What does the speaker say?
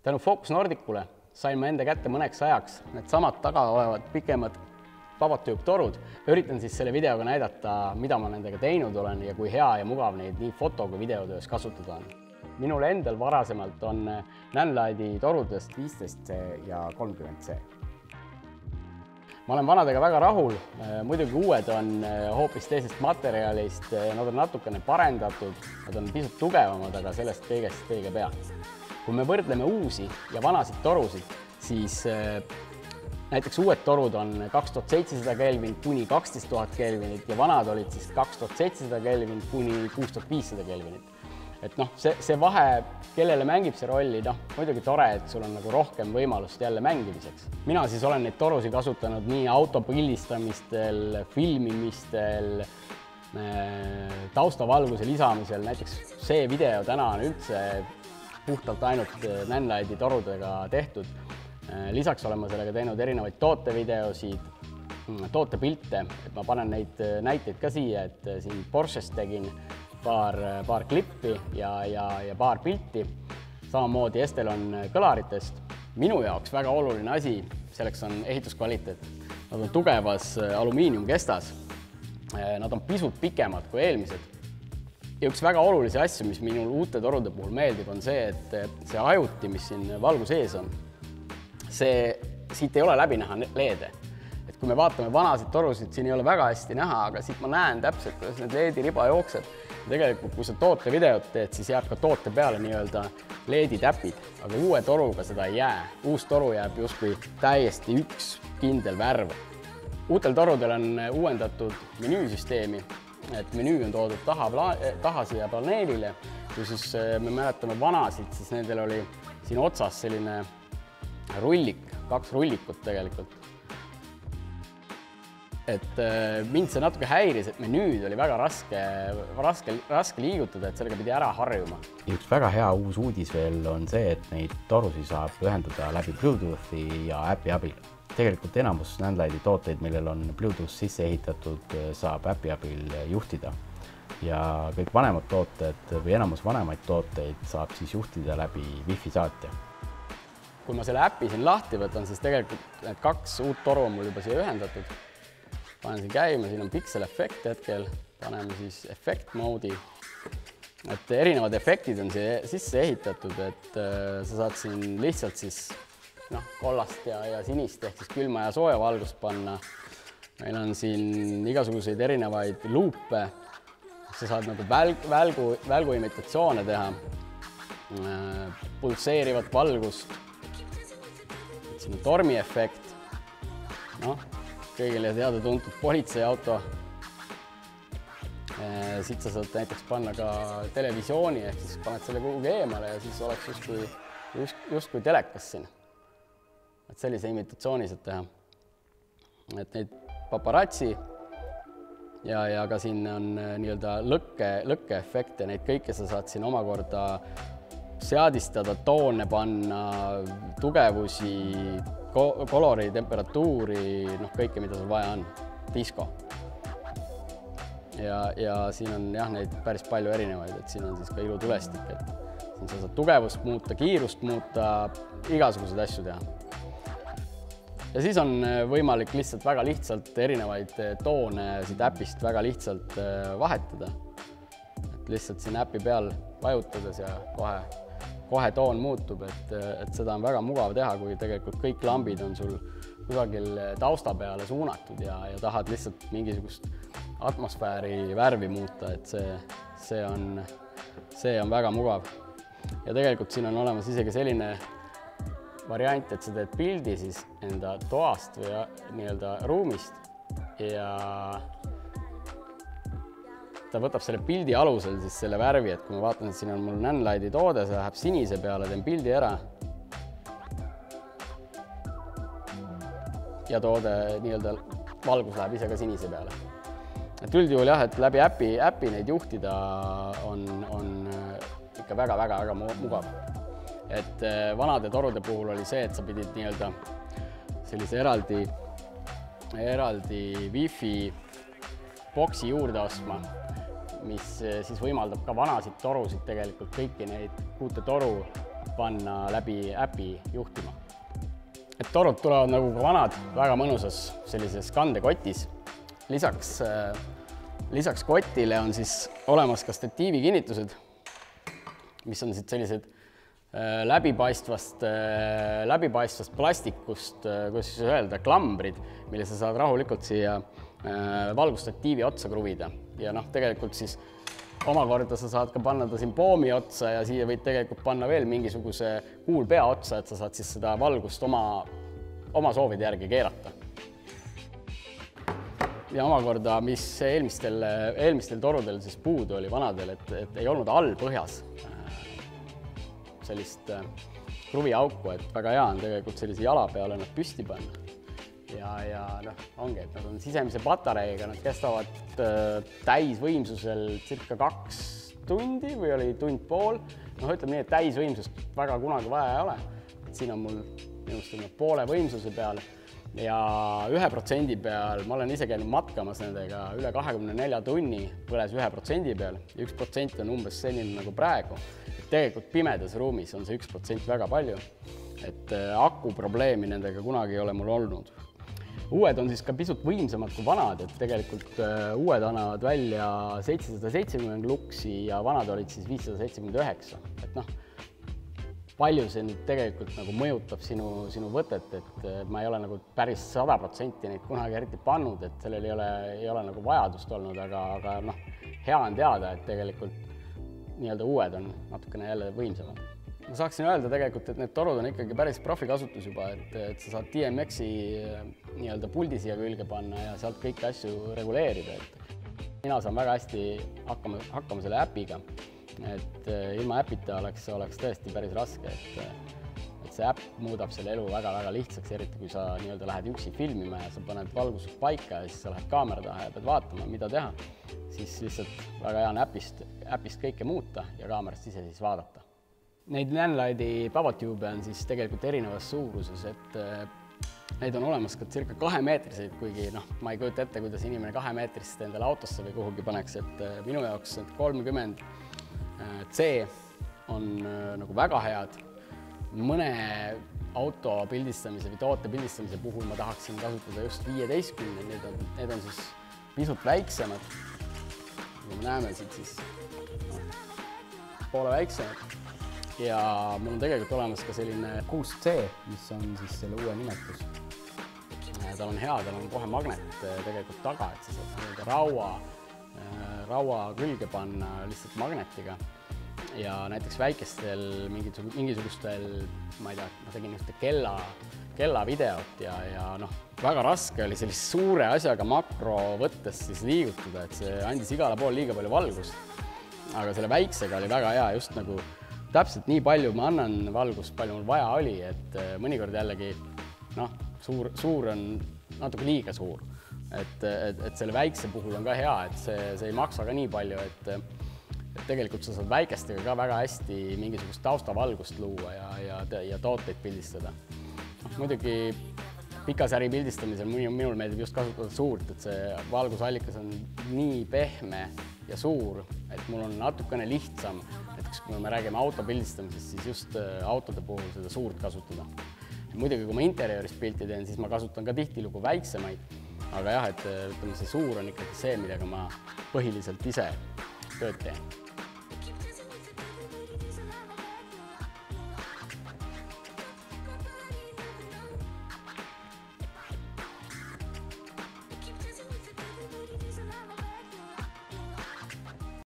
Tänu Focus Nordicule sain ma enda kätte mõneks ajaks need samad taga olevad pikemad vabatüüptorud. Üritan siis selle videoga näidata, mida ma nendega teinud olen ja kui hea ja mugav neid nii foto- kui videotöös kasutada on. Minul endal varasemalt on Nanlite'i torudest 15C ja 30C. Ma olen vanadega väga rahul, muidugi uued on hoopis teisest materjalist, nad on natukene parendatud, nad on pisut tugevamad, aga sellest kõigest õige pea. Kui me võrdleme uusi ja vanasid torusid, siis näiteks uued torud on 2700 Kelvinit kuni 12 000 Kelvinit ja vanad olid siis 2700 Kelvinit kuni 6500 Kelvinit. Et see vahe, kellele mängib see rolli, muidugi tore, et sul on nagu rohkem võimalust jälle mängimiseks. Mina siis olen neid torusid kasutanud nii auto pildistamistel, filmimistel, taustavalguse lisamisel, näiteks see video täna on üldse puhtalt ainult Nanlite'i torudega tehtud. Lisaks olen ma sellega teinud erinevaid tootevideosid, tootepilte, et ma panen neid näiteid ka siia, et siin Porschest tegin paar klippi ja paar pilti. Samamoodi Estelon kõlaritest. Minu jaoks väga oluline asi, selleks on ehituskvaliteet. Nad on tugevas alumiiniumkestas. Nad on pisut pikemad kui eelmised. Ja üks väga olulisi asju, mis minul uute torude puhul meeldib, on see, et see ajuti, mis siin valgu sees on, siit ei ole läbi näha leede. Et kui me vaatame vanasid torusid, siin ei ole väga hästi näha, aga siit ma näen täpselt, kuidas need leedi riba jookseb. Tegelikult, kui sa tootevideot teed, siis jääb ka toote peale nii-öelda leeditäpid, aga uue toruga seda ei jää. Uus toru jääb justkui täiesti üks kindel värv. Uutel torudel on uuendatud menüüsüsteemi, et menüü on toodud taha siia paneelile. Kui siis me mäletame vanasid, siis nendel oli siin otsas selline rullik, 2 rullikut tegelikult. Et mind see natuke häiris, et menüüd oli väga raske liigutada, et sellega pidi ära harjuma. Ja üks väga hea uus uudis veel on see, et neid torusi saab ühendada läbi Bluetoothi ja äpi abil. Tegelikult enamus Nanlite'i tooteid, millel on Bluetooth sisse ehitatud, saab äpi abil juhtida. Ja kõik vanemad tooted või enamus vanemaid tooteid saab siis juhtida läbi Wi-Fi saatja. Kui ma selle äpi siin lahti võtan, siis tegelikult need 2 uut toru on mul juba siia ühendatud. Panen siin käima, siin on pixel efekt hetkel, paneme siis effect mode'i. Et erinevad efektid on siia sisse ehitatud, et sa saad siin lihtsalt siis kollast ja sinist ehk siis külma ja sooja valgust panna. Meil on siin igasuguseid erinevaid luupe, sa saad nagu välgu imitatsioone teha, pulseerivat valgust, siin on tormi efekt, kõigile teada tuntud politseiauto. Siit sa saad näiteks panna ka televisiooni, ehk siis paned selle kuhugi eemale ja siis oleks justkui telekas siin. Et sellise imitatsiooni saad teha. Et neid paparazzi ja ka siin on nii-öelda lõkke-efekte, neid kõike sa saad siin omakorda seadistada, toone panna, tugevusi, kolori, temperatuuri, kõike, mida sul vaja on, disko. Ja siin on neid päris palju erinevaid, et siin on siis ka ilutulestik, et siin sa saad tugevust muuta, kiirust muuta, igasuguseid asju teha. Ja siis on võimalik lihtsalt väga lihtsalt erinevaid toone siit äpist väga lihtsalt vahetada. Et lihtsalt siin äpi peal vajutades ja kohe toon muutub, et seda on väga mugav teha, kui tegelikult kõik lambid on sul kusagil tausta peale suunatud ja tahad lihtsalt mingisugust atmosfääri värvi muuta, et see on väga mugav. Ja tegelikult siin on olemas isegi selline variant, et sa teed pildi siis enda toast või nii-öelda ruumist ja ta võtab selle pildi alusel siis selle värvi, et kui ma vaatan, et siin on mul Nanlite'i toode, see läheb sinise peale, teen pildi ära. Ja toode nii-öelda valgus läheb ise ka sinise peale. Et üldjuhul jah, et läbi äpi neid juhtida on ikka väga mugav. Et vanade torude puhul oli see, et sa pidid nii-öelda sellise eraldi Wi-Fi boksi juurde ostma, mis siis võimaldab ka vanasid torusid tegelikult kõiki neid uute toru panna läbi äpi juhtima. Et torud tulevad nagu ka vanad, väga mõnusas sellises kandekotis. Lisaks kotile on siis olemas ka statiivi kinnitused, mis on sellised läbipaistvast plastikust, kuidas siis öelda, klambrid, mille sa saad rahulikult siia valgustatiivi otsa kruvida. Ja tegelikult siis omakorda sa saad ka panna ta siin poomi otsa ja siia võid tegelikult panna veel mingisuguse kuulpea otsa, et sa saad siis seda valgust oma soovide järgi keerata. Ja omakorda, mis eelmistel torudel siis puudu oli vanadel, et ei olnud all põhjas sellist kruviauku, et väga hea on tegelikult sellise jala peale nad püsti panna. Ja ongi, et nad on sisemise patareiga, nad kestavad täisvõimsusel circa 2 tundi või oli tund pool. Ütleme nii, et täisvõimsust väga kunagi vaja ei ole. Siin on mul minust poole võimsuse peal ja 1% peal, ma olen ise käinud matkamas nendega üle 24 tunni, põles 1% peal ja 1% on umbes selline nagu praegu. Tegelikult pimedas ruumis on see 1% väga palju, et aku probleemi nendega kunagi ei ole mul olnud. Uued on siis ka pisut võimsamad kui vanad, et tegelikult uued annavad välja 770 luksi ja vanad olid siis 579. Et palju see nüüd tegelikult nagu mõjutab sinu võtet, et ma ei ole nagu päris 100% neid kunagi eriti pannud, et sellel ei ole nagu vajadust olnud, aga hea on teada, et tegelikult nii-öelda uued on natukene jälle võimsamad. Ma saaksin öelda tegelikult, et need torud on ikkagi päris profikasutus juba, et sa saad DMX-i nii-öelda puldi siia külge panna ja sealt kõiki asju reguleerida. Mina saan väga hästi hakkama selle äpiga, et ilma äpita oleks tõesti päris raske, et see äpp muudab selle elu väga-väga lihtsaks, eriti kui sa nii-öelda lähed üksi filmima ja sa paned valgused paika ja siis sa lähed kaamera taha ja pead vaatama, mida teha, siis lihtsalt väga hea on äpist kõike muuta ja kaamerast ise siis vaadata. Neid Nanlite'i Pavotube on siis tegelikult erinevas suuruses, et neid on olemas ka circa 2-meetriseid, kuigi ma ei kujuta ette, kuidas inimene 2-meetrist endale autosse või kuhugi paneks, et minu jaoks 30 C on nagu väga head. Mõne auto pildistamise või toote pildistamise puhul ma tahaksin kasutada just 15, need on siis pisut väiksemad. Kui me näeme siit siis poole väiksemad. Ja mul on tegelikult olemas ka selline 6C, mis on siis selle uue nimetus. Tal on hea, tal on kohe magnet tegelikult taga, et sa saad raua külge panna lihtsalt magnetiga. Ja näiteks väikestel mingisugustel, ma ei tea, ma tegin just kella videot ja väga raske oli sellise suure asjaga makro võttes siis liigutada, et see andis igale pool liiga palju valgust. Aga selle väiksega oli väga hea, just nagu täpselt nii palju ma annan valgust, palju mul vaja oli, et mõnikord jällegi suur on natuke liiga suur. Et selle väikse puhul on ka hea, et see ei maksa ka nii palju, et tegelikult sa saad väikestega ka väga hästi mingisugust taustavalgust luua ja tooteid pildistada. Muidugi pikasäri pildistamisel minul meeldib just kasutada suurt, et see valgusallikas on nii pehme ja suur, et mul on natukene lihtsam. Näiteks kui me räägime auto pildistamisest, siis just autode puhul seda suurt kasutada. Muidugi, kui ma interiooris pilti teen, siis ma kasutan ka tihtilugu väiksemaid. Aga jah, et see suur on ikkagi see, millega ma põhiliselt ise tööd teen.